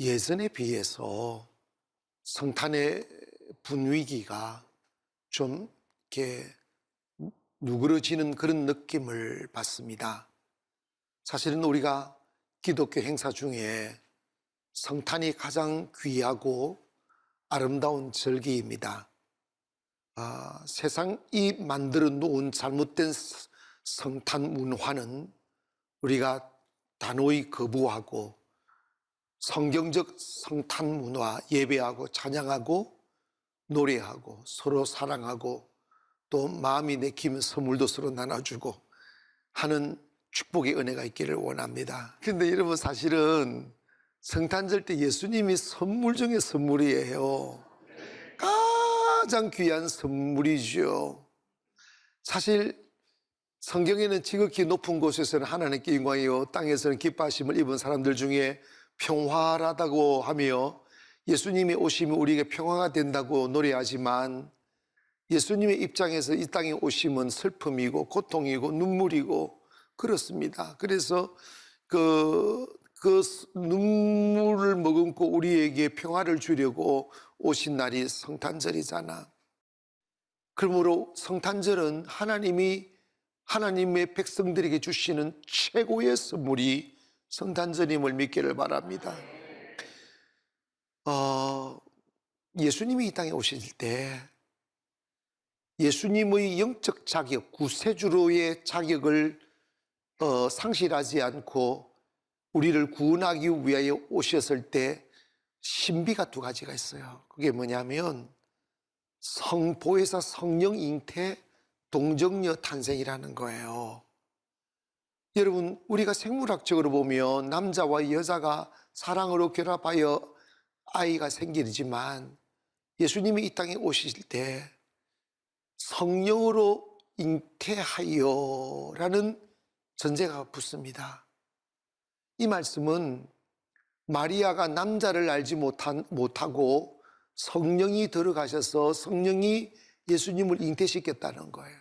예전에 비해서 성탄의 분위기가 좀 이렇게 누그러지는 그런 느낌을 받습니다. 사실은 우리가 기독교 행사 중에 성탄이 가장 귀하고 아름다운 절기입니다. 세상이 만들어 놓은 잘못된 성탄 문화는 우리가 단호히 거부하고 성경적 성탄 문화, 예배하고 찬양하고 노래하고 서로 사랑하고 또 마음이 내키면 선물도 서로 나눠주고 하는 축복의 은혜가 있기를 원합니다. 근데 여러분, 사실은 성탄절 때 예수님이 선물 중에 선물이에요. 가장 귀한 선물이죠. 사실 성경에는 지극히 높은 곳에서는 하나님께 영광이요 땅에서는 기뻐하심을 입은 사람들 중에 평화라다고 하며 예수님의 오심이 우리에게 평화가 된다고 노래하지만, 예수님의 입장에서 이 땅에 오심은 슬픔이고 고통이고 눈물이고 그렇습니다. 그래서 그 눈물을 머금고 우리에게 평화를 주려고 오신 날이 성탄절이잖아. 그러므로 성탄절은 하나님이 하나님의 백성들에게 주시는 최고의 선물이 성탄절임을 믿기를 바랍니다. 예수님이 이 땅에 오실 때 예수님의 영적 자격, 구세주로의 자격을 상실하지 않고 우리를 구원하기 위하여 오셨을 때 신비가 두 가지가 있어요. 그게 뭐냐면 성보혜사 성령 잉태 동정녀 탄생이라는 거예요. 여러분, 우리가 생물학적으로 보면 남자와 여자가 사랑으로 결합하여 아이가 생기지만 예수님이 이 땅에 오실 때 성령으로 잉태하여 라는 전제가 붙습니다. 이 말씀은 마리아가 남자를 알지 못하고 성령이 들어가셔서 성령이 예수님을 잉태시켰다는 거예요.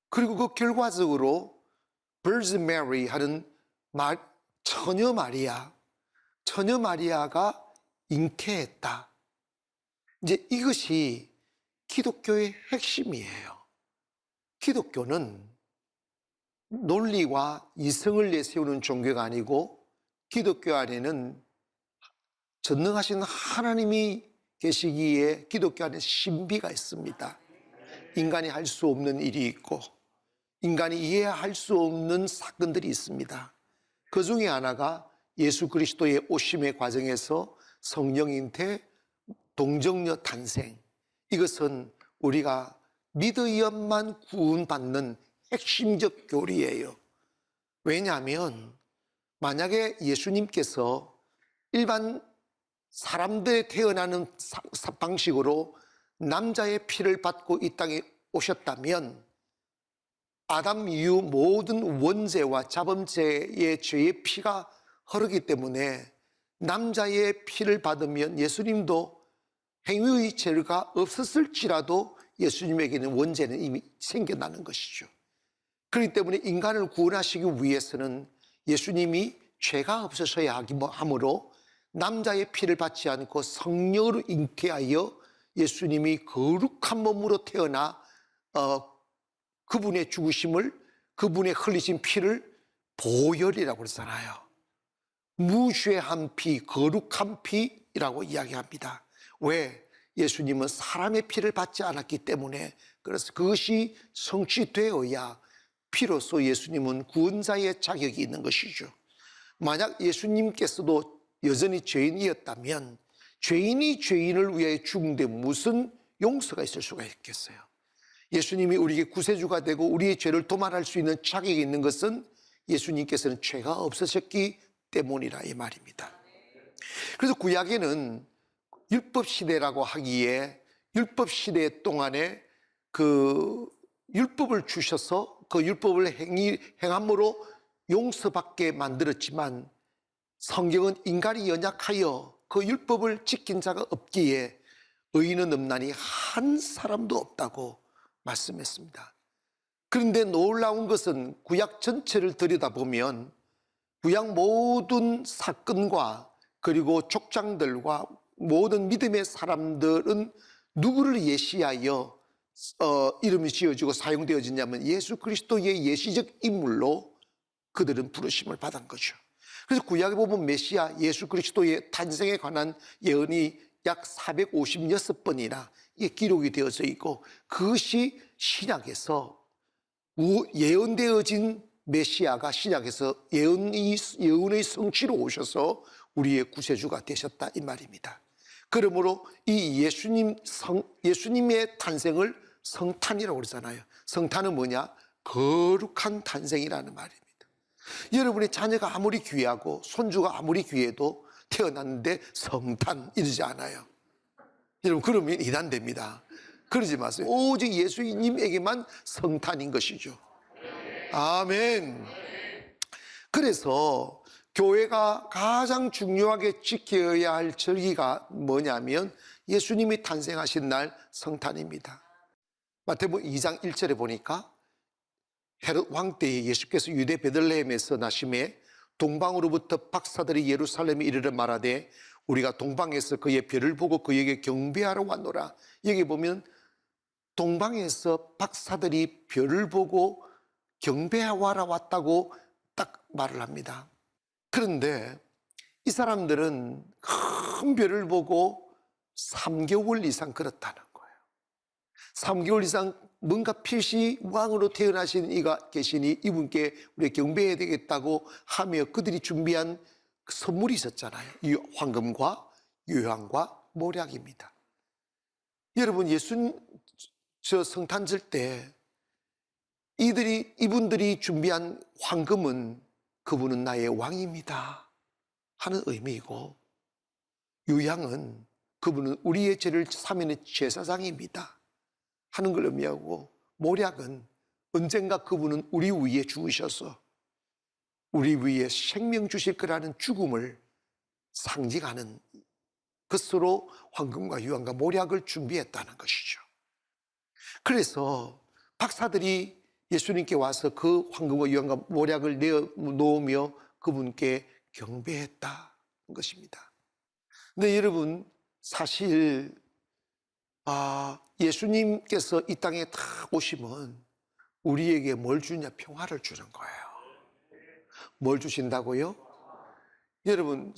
그리고 그 결과적으로 Virgin Mary 하는 처녀 마리아가 잉태했다. 이제 이것이 기독교의 핵심이에요. 기독교는 논리와 이성을 내세우는 종교가 아니고 기독교 안에는 전능하신 하나님이 계시기에 기독교 안에 신비가 있습니다. 인간이 할 수 없는 일이 있고 인간이 이해할 수 없는 사건들이 있습니다. 그 중에 하나가 예수 그리스도의 오심의 과정에서 성령 잉태, 동정녀 탄생. 이것은 우리가 믿어야만 구원받는 핵심적 교리예요. 왜냐하면 만약에 예수님께서 일반 사람들이 태어나는 방식으로 남자의 피를 받고 이 땅에 오셨다면 아담 이후 모든 원죄와 자범죄의 죄의 피가 흐르기 때문에 남자의 피를 받으면 예수님도 행위의 죄가 없었을지라도 예수님에게는 원죄는 이미 생겨나는 것이죠. 그렇기 때문에 인간을 구원하시기 위해서는 예수님이 죄가 없으셔야 하므로 남자의 피를 받지 않고 성령으로 잉태하여 예수님이 거룩한 몸으로 태어나 그분의 죽으심을, 그분의 흘리신 피를 보혈이라고 그러잖아요. 무죄한 피, 거룩한 피라고 이야기합니다. 왜? 예수님은 사람의 피를 받지 않았기 때문에. 그래서 그것이 성취되어야 피로서 예수님은 구원자의 자격이 있는 것이죠. 만약 예수님께서도 여전히 죄인이었다면 죄인이 죄인을 위하여 죽은데 무슨 용서가 있을 수가 있겠어요? 예수님이 우리에게 구세주가 되고 우리의 죄를 도말할 수 있는 자격이 있는 것은 예수님께서는 죄가 없으셨기 때문이라 이 말입니다. 그래서 구약에는 율법시대라고 하기에 율법시대 동안에 그 율법을 주셔서 그 율법을 행함으로 용서받게 만들었지만 성경은 인간이 연약하여 그 율법을 지킨 자가 없기에 의인은 없나니 한 사람도 없다고 말씀했습니다. 그런데 놀라운 것은 구약 전체를 들여다보면 구약 모든 사건과 그리고 족장들과 모든 믿음의 사람들은 누구를 예시하여 이름이 지어지고 사용되어지냐면 예수 그리스도의 예시적 인물로 그들은 부르심을 받은 거죠. 그래서 구약에 보면 메시아 예수 그리스도의 탄생에 관한 예언이 약 456번이나 기록이 되어져 있고, 그것이 신약에서 예언되어진 메시아가 신약에서 예언의 성취로 오셔서 우리의 구세주가 되셨다 이 말입니다. 그러므로 이 예수님의 탄생을 성탄이라고 그러잖아요. 성탄은 뭐냐? 거룩한 탄생이라는 말입니다. 여러분의 자녀가 아무리 귀하고 손주가 아무리 귀해도 태어났는데 성탄 이러지 않아요. 여러분, 그러면 이단됩니다. 그러지 마세요. 오직 예수님에게만 성탄인 것이죠. 아멘. 그래서 교회가 가장 중요하게 지켜야 할 절기가 뭐냐면 예수님이 탄생하신 날 성탄입니다. 마태복음 2장 1절에 보니까 헤롯 왕 때에 예수께서 유대 베들레헴에서 나심에 동방으로부터 박사들이 예루살렘에 이르러 말하되 우리가 동방에서 그의 별을 보고 그에게 경배하러 왔노라. 여기 보면 동방에서 박사들이 별을 보고 경배하러 왔다고 딱 말을 합니다. 그런데 이 사람들은 큰 별을 보고 3개월 이상 걸었다는 거예요. 3개월 이상 뭔가 필시 왕으로 태어나신 이가 계시니 이분께 우리 경배해야 되겠다고 하며 그들이 준비한 선물이 있었잖아요. 이 황금과 유향과 모략입니다. 여러분, 저 성탄절 때 이분들이 준비한 황금은 그분은 나의 왕입니다 하는 의미이고, 유향은 그분은 우리의 죄를 사면의 제사장입니다 하는 걸 의미하고, 모략은 언젠가 그분은 우리 위에 죽으셔서 우리 위에 생명 주실 거라는 죽음을 상징하는 것으로 황금과 유향과 모략을 준비했다는 것이죠. 그래서 박사들이 예수님께 와서 그 황금과 유향과 모략을 내어 놓으며 그분께 경배했다는 것입니다. 근데 여러분, 사실 예수님께서 이 땅에 딱 오시면 우리에게 뭘 주냐? 평화를 주는 거예요. 뭘 주신다고요? 여러분,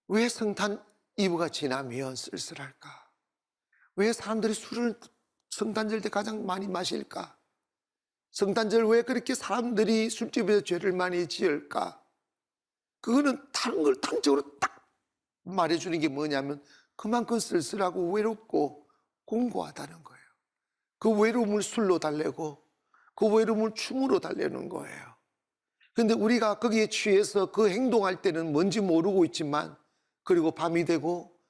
왜 성탄 이브가 지나면 쓸쓸할까? 왜 사람들이 술을 성탄절 때 가장 많이 마실까? 성탄절 왜 그렇게 사람들이 술집에서 죄를 많이 지을까? 그거는 다른 걸 단적으로 딱 말해주는 게 뭐냐면 그만큼 쓸쓸하고 외롭고 공고하다는 거예요. 그 외로움을 술로 달래고 그 외로움을 춤으로 달래는 거예요. 그런데 우리가 거기에 취해서 그 행동할 때는 뭔지 모르고 있지만, 그리고 밤이 되고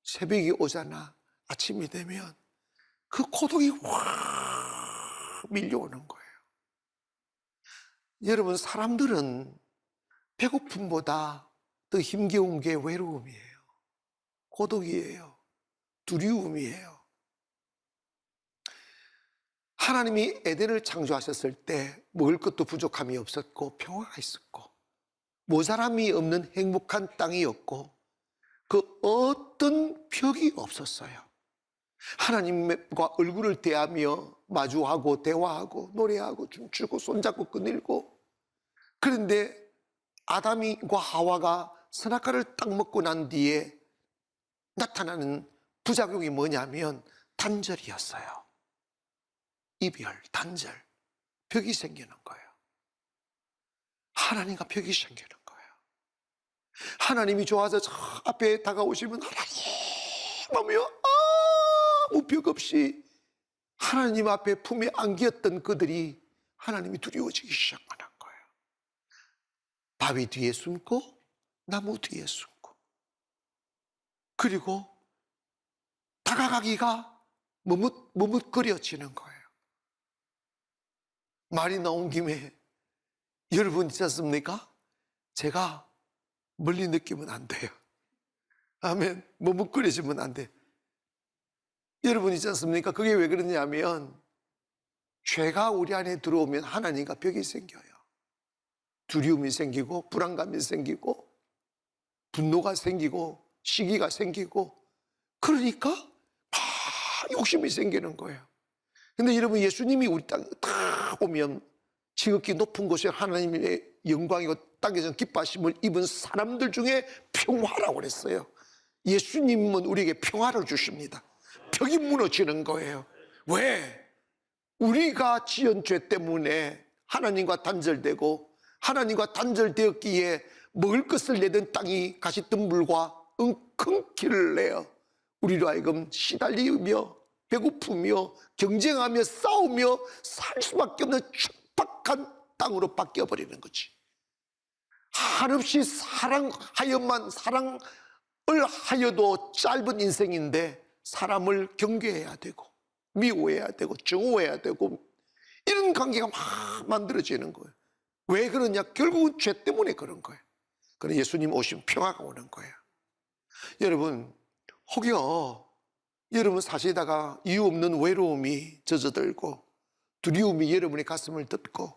새벽이 오잖아. 아침이 되면 그 고독이 확 밀려오는 거예요. 여러분, 사람들은 배고픔보다 더 힘겨운 게 외로움이에요. 고독이에요. 두려움이에요. 하나님이 에덴을 창조하셨을 때 먹을 것도 부족함이 없었고 평화가 있었고 모자람이 없는 행복한 땅이었고 그 어떤 벽이 없었어요. 하나님과 얼굴을 대하며 마주하고 대화하고 노래하고 춤추고 손잡고 거닐고. 그런데 아담과 하와가 선악과를 딱 먹고 난 뒤에 나타나는 부작용이 뭐냐면 단절이었어요. 이별, 단절, 벽이 생기는 거예요. 하나님과 벽이 생기는 거예요. 하나님이 좋아서 저 앞에 다가오시면 하나님 하며 아무 벽 없이 하나님 앞에 품에 안겼던 그들이 하나님이 두려워지기 시작하는 거예요. 바위 뒤에 숨고 나무 뒤에 숨고, 그리고 다가가기가 머뭇거려지는 거예요. 말이 나온 김에 여러분 있지 않습니까? 제가 멀리 느끼면 안 돼요. 아멘. 머뭇거려지면 안 돼. 여러분 있지 않습니까? 그게 왜 그러냐면 죄가 우리 안에 들어오면 하나님과 벽이 생겨요. 두려움이 생기고 불안감이 생기고 분노가 생기고 시기가 생기고 그러니까 막 욕심이 생기는 거예요. 근데 여러분, 예수님이 우리 땅에 딱 오면 지극히 높은 곳에 하나님의 영광이고 땅에서 기뻐하심을 입은 사람들 중에 평화라고 그랬어요. 예수님은 우리에게 평화를 주십니다. 벽이 무너지는 거예요. 왜? 우리가 지은 죄 때문에 하나님과 단절되고, 하나님과 단절되었기에 먹을 것을 내던 땅이 가시덤불과 킁킁 내어 우리로 하여금 시달리며 배고프며 경쟁하며 싸우며 살 수밖에 없는 척박한 땅으로 바뀌어버리는 거지. 한없이 사랑하여만 사랑을 하여도 짧은 인생인데 사람을 경계해야 되고 미워해야 되고 증오해야 되고 이런 관계가 막 만들어지는 거예요. 왜 그러냐? 결국은 죄 때문에 그런 거예요. 그래서 예수님 오시면 평화가 오는 거예요. 여러분, 혹여 여러분 사시다가 이유 없는 외로움이 젖어들고 두려움이 여러분의 가슴을 덮고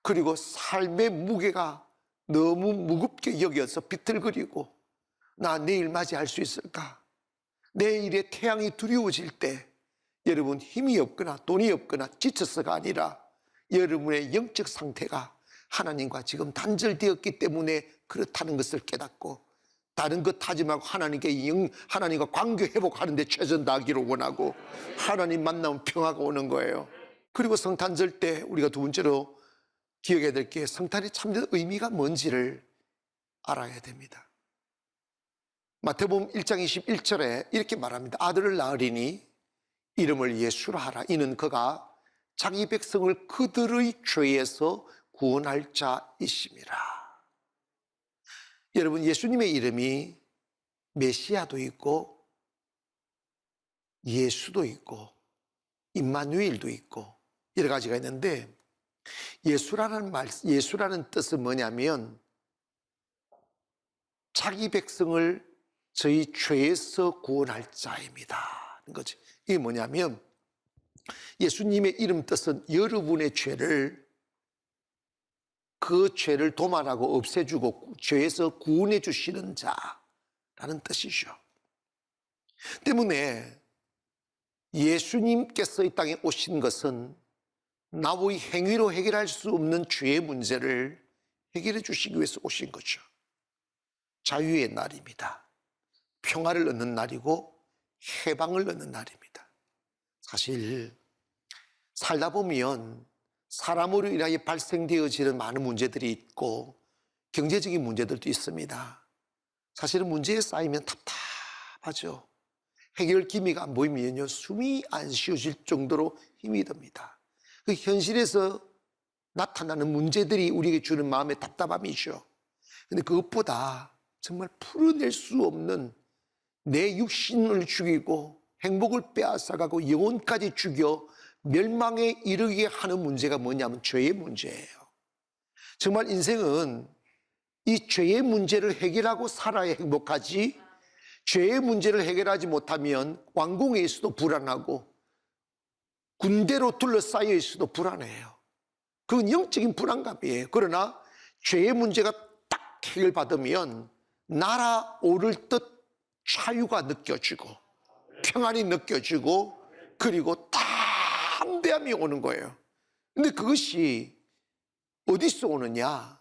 그리고 삶의 무게가 너무 무겁게 여겨서 비틀거리고 나 내일 맞이할 수 있을까? 내일의 태양이 두려워질 때 여러분 힘이 없거나 돈이 없거나 지쳐서가 아니라 여러분의 영적 상태가 하나님과 지금 단절되었기 때문에 그렇다는 것을 깨닫고 다른 것 하지 말고 하나님과 관계 회복하는 데 최선 다하기를 원하고 하나님 만나면 평화가 오는 거예요. 그리고 성탄절 때 우리가 두 번째로 기억해야 될 게 성탄의 참된 의미가 뭔지를 알아야 됩니다. 마태복음 1장 21절에 이렇게 말합니다. 아들을 낳으리니 이름을 예수라 하라. 이는 그가 자기 백성을 그들의 죄에서 구원할 자이심이라. 여러분, 예수님의 이름이 메시아도 있고 예수도 있고 임마누엘도 있고 여러 가지가 있는데 예수라는 뜻은 뭐냐면 자기 백성을 저희 죄에서 구원할 자입니다. 거지. 이게 뭐냐면 예수님의 이름 뜻은 여러분의 죄를 그 죄를 도말하고 없애주고 죄에서 구원해 주시는 자라는 뜻이죠. 때문에 예수님께서 이 땅에 오신 것은 나의 행위로 해결할 수 없는 죄의 문제를 해결해 주시기 위해서 오신 거죠. 자유의 날입니다. 평화를 얻는 날이고 해방을 얻는 날입니다. 사실 살다 보면 사람으로 인하여 발생되어지는 많은 문제들이 있고 경제적인 문제들도 있습니다. 사실은 문제에 쌓이면 답답하죠. 해결 기미가 안 보이면요 숨이 안 쉬어질 정도로 힘이 듭니다. 그 현실에서 나타나는 문제들이 우리에게 주는 마음의 답답함이죠. 그런데 그것보다 정말 풀어낼 수 없는 내 육신을 죽이고 행복을 빼앗아가고 영혼까지 죽여 멸망에 이르게 하는 문제가 뭐냐면 죄의 문제예요. 정말 인생은 이 죄의 문제를 해결하고 살아야 행복하지, 죄의 문제를 해결하지 못하면 왕궁에 있어도 불안하고 군대로 둘러싸여 있어도 불안해요. 그건 영적인 불안감이에요. 그러나 죄의 문제가 딱 해결받으면 날아오를 듯 자유가 느껴지고 평안이 느껴지고 그리고 담대함이 오는 거예요. 근데 그것이 어디서 오느냐?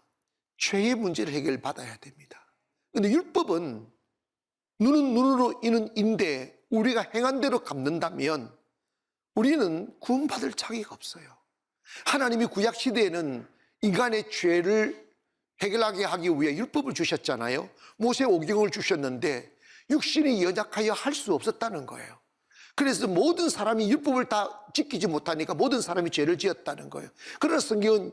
죄의 문제를 해결받아야 됩니다. 근데 율법은 눈은 눈으로 이는 인데 우리가 행한 대로 갚는다면 우리는 구원받을 자격이 없어요. 하나님이 구약시대에는 인간의 죄를 해결하게 하기 위해 율법을 주셨잖아요. 모세 오경을 주셨는데 육신이 연약하여 할 수 없었다는 거예요. 그래서 모든 사람이 율법을 다 지키지 못하니까 모든 사람이 죄를 지었다는 거예요. 그러나 성경은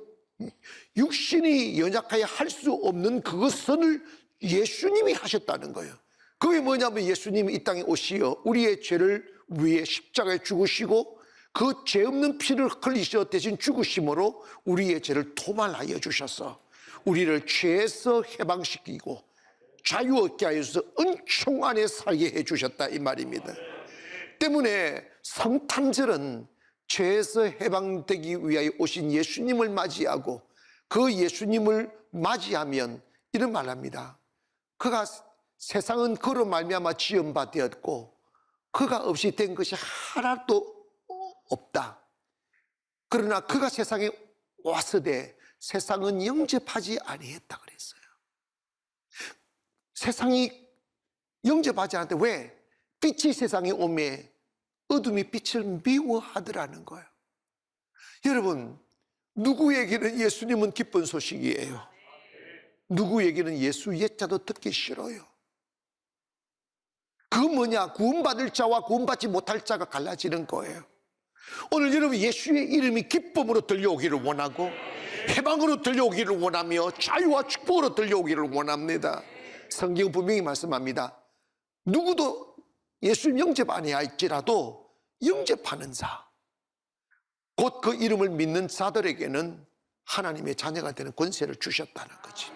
육신이 연약하여 할 수 없는 그것을 예수님이 하셨다는 거예요. 그게 뭐냐면 예수님이 이 땅에 오시어 우리의 죄를 위해 십자가에 죽으시고 그 죄 없는 피를 흘리셔 대신 죽으심으로 우리의 죄를 도말하여 주셔서 우리를 죄에서 해방시키고 자유 얻게 하여서 은총 안에 살게 해주셨다 이 말입니다. 때문에 성탄절은 죄에서 해방되기 위하여 오신 예수님을 맞이하고 그 예수님을 맞이하면 이런 말 합니다. 그가 세상은 그로 말미암아 지은 바 되었고 그가 없이 된 것이 하나도 없다. 그러나 그가 세상에 왔으되 세상은 영접하지 아니했다 그랬어요. 세상이 영접하지 않았대. 왜? 빛이 세상에 오매 어둠이 빛을 미워하더라는 거예요. 여러분, 누구에게는 예수님은 기쁜 소식이에요. 누구에게는 예수 옛자도 듣기 싫어요. 그 뭐냐? 구원받을 자와 구원받지 못할 자가 갈라지는 거예요. 오늘 여러분 예수의 이름이 기쁨으로 들려오기를 원하고 해방으로 들려오기를 원하며 자유와 축복으로 들려오기를 원합니다. 성경 분명히 말씀합니다. 누구도 예수님 영접 아니할지라도 영접하는 자, 곧 그 이름을 믿는 자들에게는 하나님의 자녀가 되는 권세를 주셨다는 거지.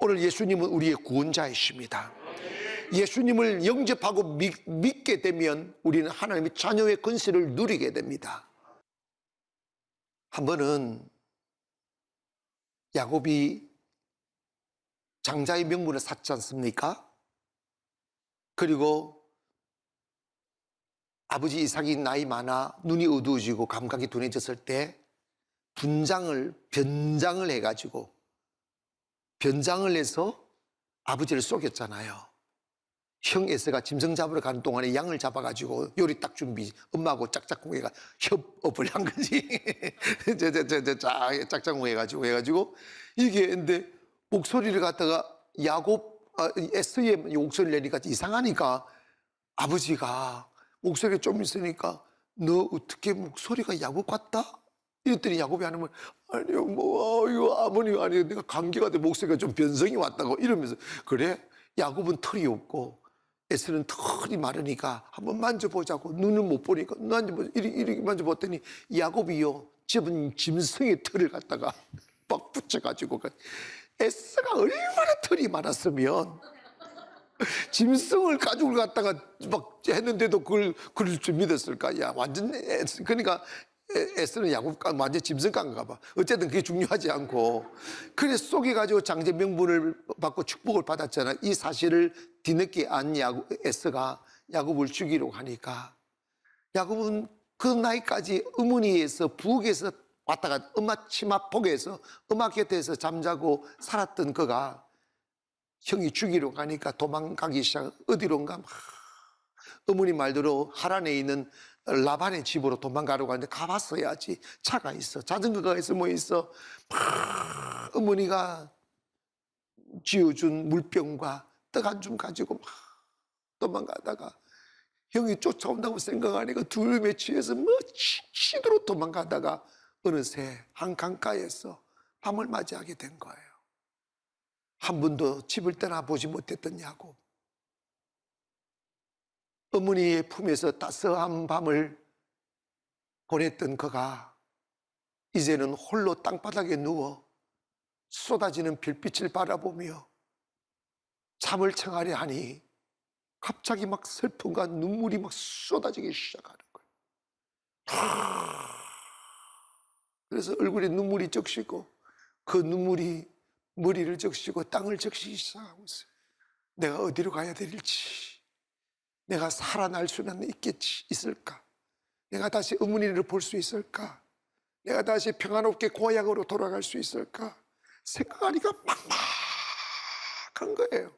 오늘 예수님은 우리의 구원자이십니다. 예수님을 영접하고 믿게 되면 우리는 하나님의 자녀의 권세를 누리게 됩니다. 한 번은 야곱이 장자의 명분을 샀지 않습니까? 그리고 아버지 이삭이 나이 많아 눈이 어두워지고 감각이 둔해졌을 때 변장을 해가지고 변장을 해서 아버지를 속였잖아요. 형 에서가 짐승 잡으러 가는 동안에 양을 잡아가지고 요리 딱 준비, 엄마하고 짝짝꿍해가 협업을 한 거지. 짝짝꿍해가지고 이게 근데 목소리를 갖다가 에서의 목소리를 내니까 이상하니까 아버지가 목소리가 좀 있으니까 너 어떻게 목소리가 야곱 같다? 이랬더니 야곱이 하는 말 아니요 이거 아버님 아니요 내가 감기가 돼 목소리가 좀 변성이 왔다고 이러면서 그래? 야곱은 털이 없고 에서는 털이 마르니까 한번 만져보자고 눈을 못 보니까 만져보자 이렇게 만져봤더니 야곱이요 집은 짐승의 털을 갖다가 막 붙여가지고 에서가 얼마나 털이 많았으면 짐승을 가죽을 갖다가 막 했는데도 그럴 줄 믿었을까? 야 완전 그러니까 에서는 야곱가 완전 짐승가인가 봐. 어쨌든 그게 중요하지 않고 그래서 속여가지고 장제 명분을 받고 축복을 받았잖아. 이 사실을 뒤늦게 안 에서가 야곱을 죽이려고 하니까 야곱은 그 나이까지 어머니에서 부엌에서 왔다가 엄마 치마폭에서 엄마 곁에서 잠자고 살았던 그가 형이 죽이려고 가니까 도망가기 시작. 어디론가 어머니 말대로 하란에 있는 라반의 집으로 도망가려고 하는데 가봤어야지. 차가 있어, 자전거가 있어, 뭐 있어. 어머니가 쥐어준 물병과 떡 한 줌 가지고 막 도망가다가 형이 쫓아온다고 생각하니까 두려움에 취해서 뭐 치도록 도망가다가 어느새 한 강가에서 밤을 맞이하게 된 거예요. 한 번도 집을 떠나보지 못했던 야곱. 어머니의 품에서 따스한 밤을 보냈던 그가 이제는 홀로 땅바닥에 누워 쏟아지는 별빛을 바라보며 잠을 청하려 하니 갑자기 막 슬픔과 눈물이 막 쏟아지기 시작하는 거예요. 그래서 얼굴에 눈물이 적시고 그 눈물이 머리를 적시고 땅을 적시기 시작하고 있어요. 내가 어디로 가야 될지, 내가 살아날 수는 있을까? 내가 다시 어머니를 볼 수 있을까? 내가 다시 평안롭게 고향으로 돌아갈 수 있을까? 생각하니까 막막한 거예요.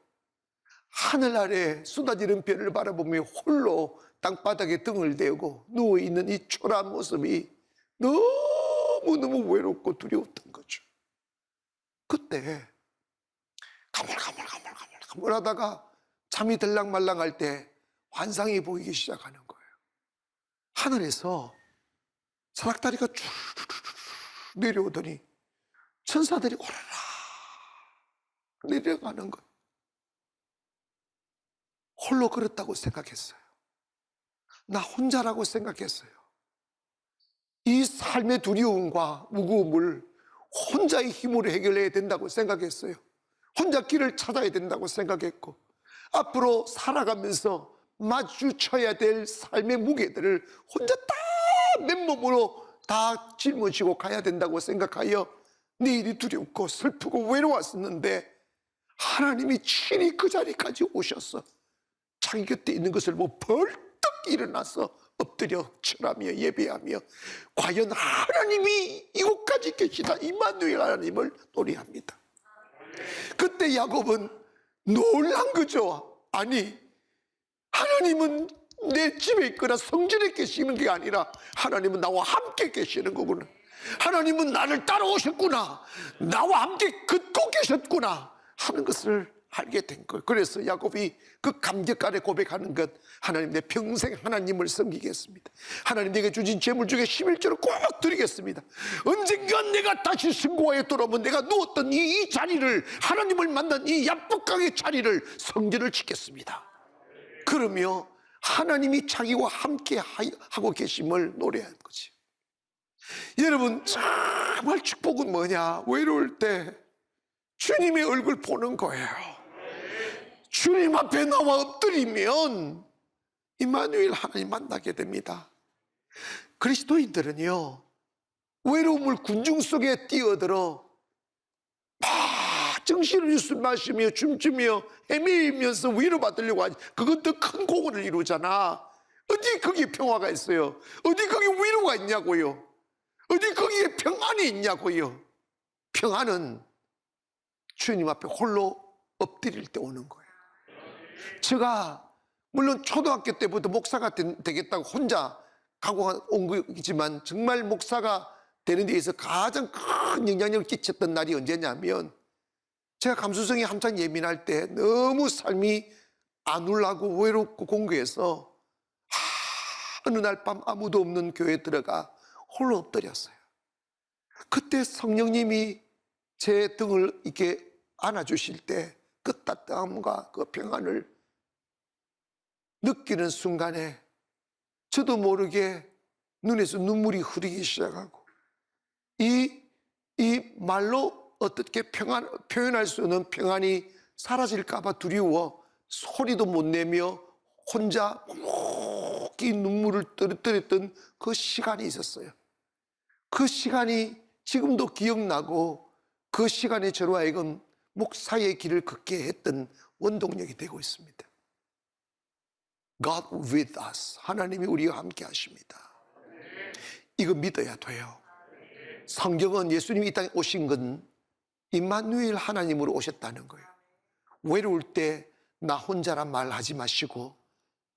하늘 아래 쏟아지는 별을 바라보며 홀로 땅바닥에 등을 대고 누워있는 이 초라한 모습이 너무너무 외롭고 두려웠던 거죠. 그때 가물가물 하다가 잠이 들락말락 할 때 환상이 보이기 시작하는 거예요. 하늘에서 사닥다리가 쭉 내려오더니 천사들이 오라라 내려가는 거예요. 홀로 걸었다고 생각했어요. 나 혼자라고 생각했어요. 이 삶의 두려움과 무거움을 혼자의 힘으로 해결해야 된다고 생각했어요. 혼자 길을 찾아야 된다고 생각했고 앞으로 살아가면서 마주쳐야 될 삶의 무게들을 혼자 다 맨몸으로 다 짊어지고 가야 된다고 생각하여 내일이 두렵고 슬프고 외로웠었는데 하나님이 친히 그 자리까지 오셔서 자기 곁에 있는 것을 보고 벌떡 일어나서 엎드려 절하며 예배하며 과연 하나님이 이곳까지 계시다 임마누엘 하나님을 노래합니다. 그때 야곱은 놀란 거죠. 아니, 하나님은 내 집에 있거나 성전에 계시는 게 아니라 하나님은 나와 함께 계시는 거구나. 하나님은 나를 따라오셨구나. 나와 함께 걷고 계셨구나 하는 것을 알게 된 거예요. 그래서 야곱이 그 감격 아래 고백하는 것, 하나님 내 평생 하나님을 섬기겠습니다. 하나님 내게 주신 재물 중에 11조를 꼭 드리겠습니다. 언젠가 내가 다시 승고하에 돌아오면 내가 누웠던 이 자리를, 하나님을 만난 이 야복강의 자리를 성전을 짓겠습니다. 그러며 하나님이 자기와 함께 하고 계심을 노래한 거지. 여러분, 정말 축복은 뭐냐? 외로울 때 주님의 얼굴 보는 거예요. 주님 앞에 나와 엎드리면 임마누엘 하나님 만나게 됩니다. 그리스도인들은요, 외로움을 군중 속에 뛰어들어 막 정신을 술 마시며 춤추며 헤매면서 위로받으려고 하지. 그건 더 큰 공헌을 이루잖아. 어디 거기에 평화가 있어요? 어디 거기에 위로가 있냐고요? 어디 거기에 평안이 있냐고요? 평안은 주님 앞에 홀로 엎드릴 때 오는 거예요. 제가 물론 초등학교 때부터 목사가 되겠다고 혼자 각오한 온 거지만, 정말 목사가 되는 데 있어서 가장 큰 영향력을 끼쳤던 날이 언제냐면, 제가 감수성이 한창 예민할 때 너무 삶이 안울하고 외롭고 공고해서 어느 날 밤 아무도 없는 교회에 들어가 홀로 엎드렸어요. 그때 성령님이 제 등을 이렇게 안아주실 때 그 따뜻함과 그 평안을 느끼는 순간에 저도 모르게 눈에서 눈물이 흐르기 시작하고, 이 말로 어떻게 표현할 수 없는 평안이 사라질까봐 두려워 소리도 못 내며 혼자 묵묵히 눈물을 떨어뜨렸던 그 시간이 있었어요. 그 시간이 지금도 기억나고, 그 시간에 저로 하여금 목사의 길을 걷게 했던 원동력이 되고 있습니다. God with us. 하나님이 우리와 함께 하십니다. 이거 믿어야 돼요. 성경은 예수님이 이 땅에 오신 건 임마누엘 하나님으로 오셨다는 거예요. 외로울 때 나 혼자란 말 하지 마시고,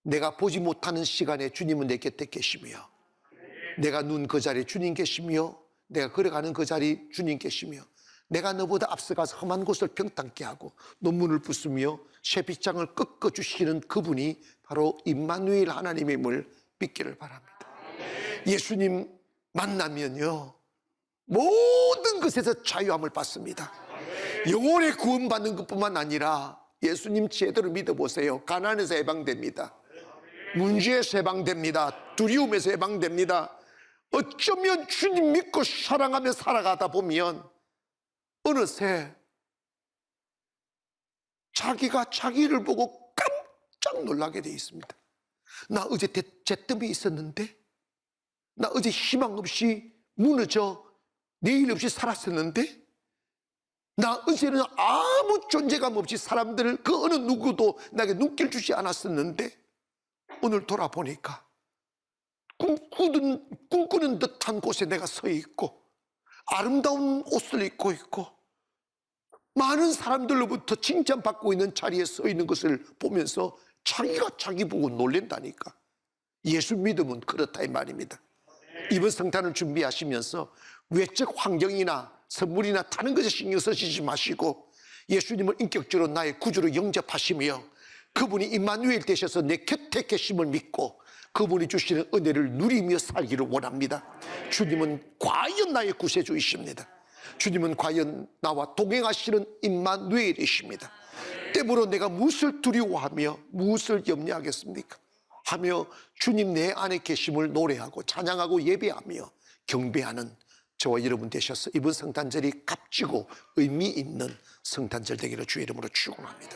내가 보지 못하는 시간에 주님은 내 곁에 계시며, 내가 눈 그 자리에 주님 계시며, 내가 걸어가는 그 자리 주님 계시며, 내가 너보다 앞서가서 험한 곳을 평탄케 하고 논문을 부수며 쇠빗장을 꺾어주시는 그분이 바로 임마누엘 하나님임을 믿기를 바랍니다. 예수님 만나면요, 모든 것에서 자유함을 받습니다. 영혼의 구원받는 것뿐만 아니라 예수님 제대로 믿어보세요. 가난에서 해방됩니다. 문제에서 해방됩니다. 두려움에서 해방됩니다. 어쩌면 주님 믿고 사랑하며 살아가다 보면 어느새 자기가 자기를 보고 깜짝 놀라게 돼 있습니다. 나 어제 잿더미 있었는데, 나 어제 희망 없이 무너져 내일 없이 살았었는데, 나 어제는 아무 존재감 없이 사람들을 그 어느 누구도 나에게 눈길 주지 않았었는데, 오늘 돌아보니까 꿈꾸는 듯한 곳에 내가 서 있고 아름다운 옷을 입고 있고 많은 사람들로부터 칭찬받고 있는 자리에 서 있는 것을 보면서 자기가 자기 보고 놀란다니까. 예수 믿음은 그렇다 이 말입니다. 이번 성탄을 준비하시면서 외적 환경이나 선물이나 다른 것에 신경 쓰시지 마시고 예수님을 인격적으로 나의 구주로 영접하시며 그분이 임마누엘 되셔서 내 곁에 계심을 믿고 그분이 주시는 은혜를 누리며 살기를 원합니다. 주님은 과연 나의 구세주이십니다. 주님은 과연 나와 동행하시는 임마누엘이십니다. 때문에 내가 무엇을 두려워하며 무엇을 염려하겠습니까? 하며 주님 내 안에 계심을 노래하고 찬양하고 예배하며 경배하는 저와 여러분 되셔서 이번 성탄절이 값지고 의미 있는 성탄절 되기를 주의 이름으로 축원합니다.